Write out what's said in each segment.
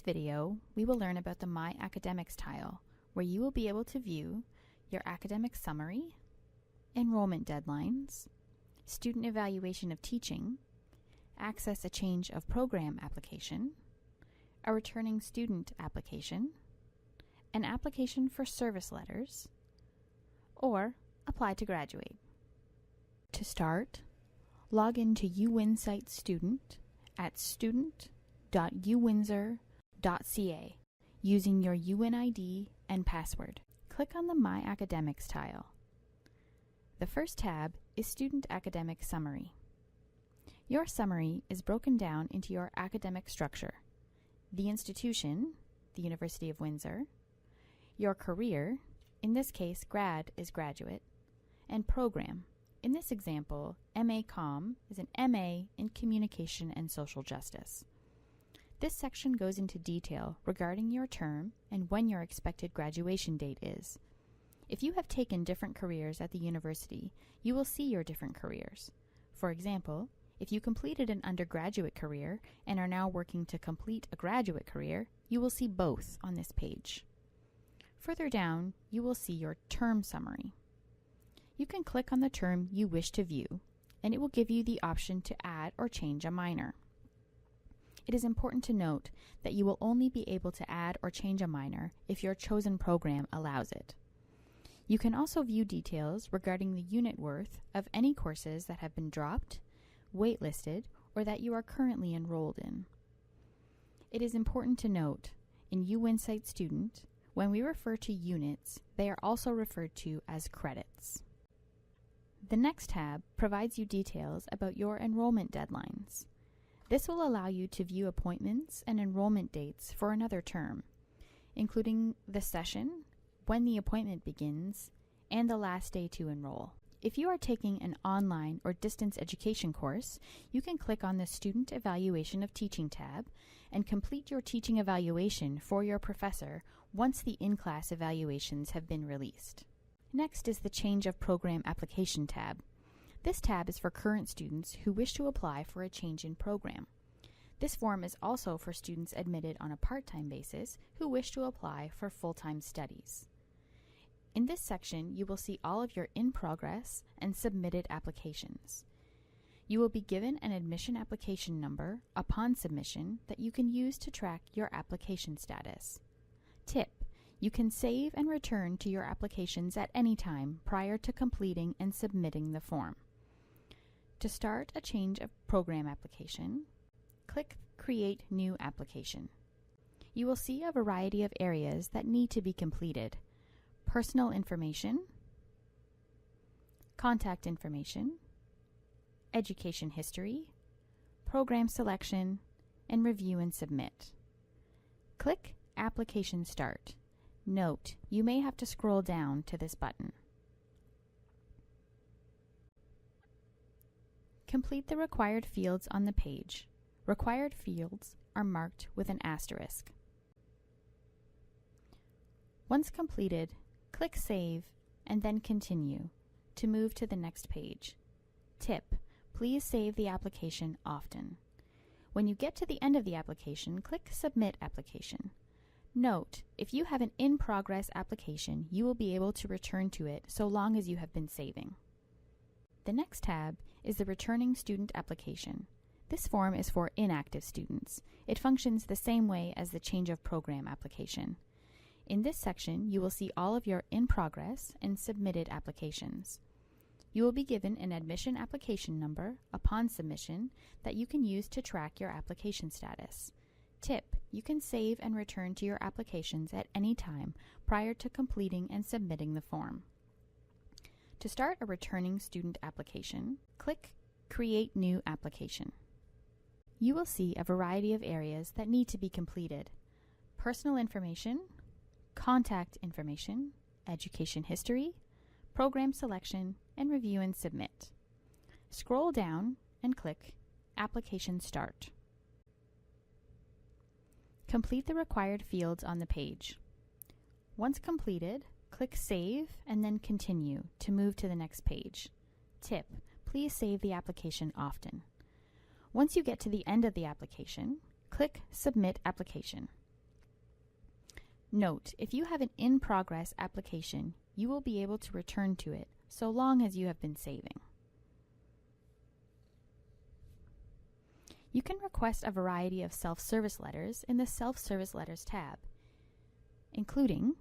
video, we will learn about the My Academics tile, where you will be able to view your academic summary, enrollment deadlines, student evaluation of teaching, access a change of program application, a returning student application, an application for service letters, or apply to graduate. To start, log into UWinsite Student at student.uwindsor.ca using your UNID and password. Click on the My Academics tile. The first tab is Student Academic Summary. Your summary is broken down into your academic structure: the institution, the University of Windsor, your career, in this case grad is graduate, and program. In this example, MA Comm is an MA in Communication and Social Justice. This section goes into detail regarding your term and when your expected graduation date is. If you have taken different careers at the university, you will see your different careers. For example, if you completed an undergraduate career and are now working to complete a graduate career, you will see both on this page. Further down, you will see your term summary. You can click on the term you wish to view, and it will give you the option to add or change a minor. It is important to note that you will only be able to add or change a minor if your chosen program allows it. You can also view details regarding the unit worth of any courses that have been dropped, waitlisted, or that you are currently enrolled in. It is important to note, in UWinsite Student, when we refer to units, they are also referred to as credits. The next tab provides you details about your enrollment deadlines. This will allow you to view appointments and enrollment dates for another term, including the session, when the appointment begins, and the last day to enroll. If you are taking an online or distance education course, you can click on the Student Evaluation of Teaching tab and complete your teaching evaluation for your professor once the in-class evaluations have been released. Next is the Change of Program Application tab. This tab is for current students who wish to apply for a change in program. This form is also for students admitted on a part-time basis who wish to apply for full-time studies. In this section, you will see all of your in-progress and submitted applications. You will be given an admission application number upon submission that you can use to track your application status. Tip: you can save and return to your applications at any time prior to completing and submitting the form. To start a change of program application, click Create New Application. You will see a variety of areas that need to be completed: personal information, contact information, education history, program selection, and review and submit. Click Application Start. Note, you may have to scroll down to this button. Complete the required fields on the page. Required fields are marked with an asterisk. Once completed, click Save and then Continue to move to the next page. Tip: please save the application often. When you get to the end of the application, click Submit Application. Note, if you have an in-progress application, you will be able to return to it so long as you have been saving. The next tab is the Returning Student Application. This form is for inactive students. It functions the same way as the Change of Program application. In this section, you will see all of your in-progress and submitted applications. You will be given an admission application number upon submission that you can use to track your application status. Tip: you can save and return to your applications at any time prior to completing and submitting the form. To start a returning student application, click Create New Application. You will see a variety of areas that need to be completed: personal information, contact information, education history, program selection, and review and submit. Scroll down and click Application Start. Complete the required fields on the page. Once completed, click Save and then Continue to move to the next page. Tip: please save the application often. Once you get to the end of the application, click Submit Application. Note, if you have an in-progress application, you will be able to return to it so long as you have been saving. You can request a variety of self-service letters in the Self-Service Letters tab, including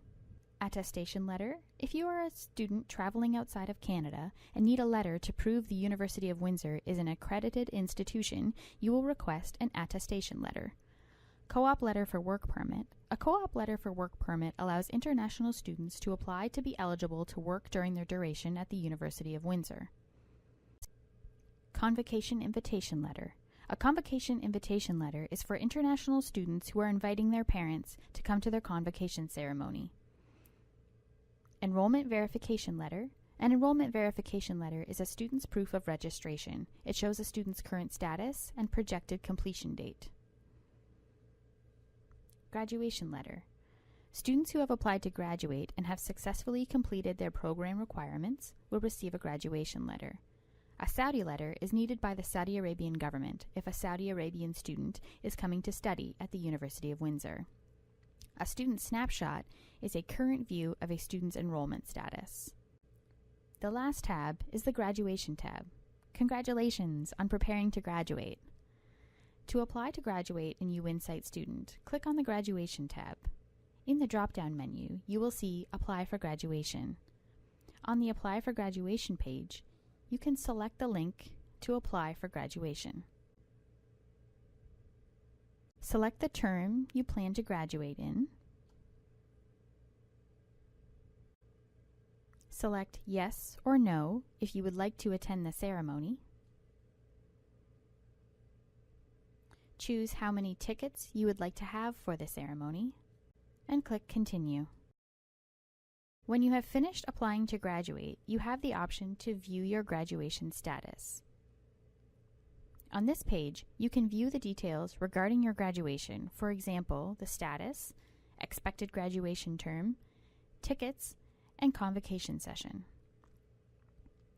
attestation letter. If you are a student traveling outside of Canada and need a letter to prove the University of Windsor is an accredited institution, you will request an attestation letter. Co-op letter for work permit. A co-op letter for work permit allows international students to apply to be eligible to work during their duration at the University of Windsor. Convocation invitation letter. A convocation invitation letter is for international students who are inviting their parents to come to their convocation ceremony. Enrollment verification letter. An enrollment verification letter is a student's proof of registration. It shows a student's current status and projected completion date. Graduation letter. Students who have applied to graduate and have successfully completed their program requirements will receive a graduation letter. A Saudi letter is needed by the Saudi Arabian government if a Saudi Arabian student is coming to study at the University of Windsor. A student snapshot is a current view of a student's enrollment status. The last tab is the Graduation tab. Congratulations on preparing to graduate. To apply to graduate in UWinsite Student, click on the Graduation tab. In the drop-down menu, you will see Apply for Graduation. On the Apply for Graduation page, you can select the link to apply for graduation. Select the term you plan to graduate in. Select yes or no if you would like to attend the ceremony. Choose how many tickets you would like to have for the ceremony, and click Continue. When you have finished applying to graduate, you have the option to view your graduation status. On this page, you can view the details regarding your graduation, for example, the status, expected graduation term, tickets, and convocation session.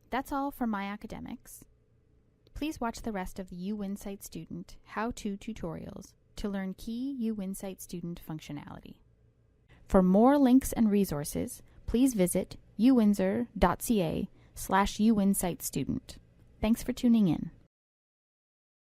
That's all for My Academics. Please watch the rest of the UWinsite Student how-to tutorials to learn key UWinsite Student functionality. For more links and resources, please visit uwindsor.ca/UWinsite Student. Thanks for tuning in.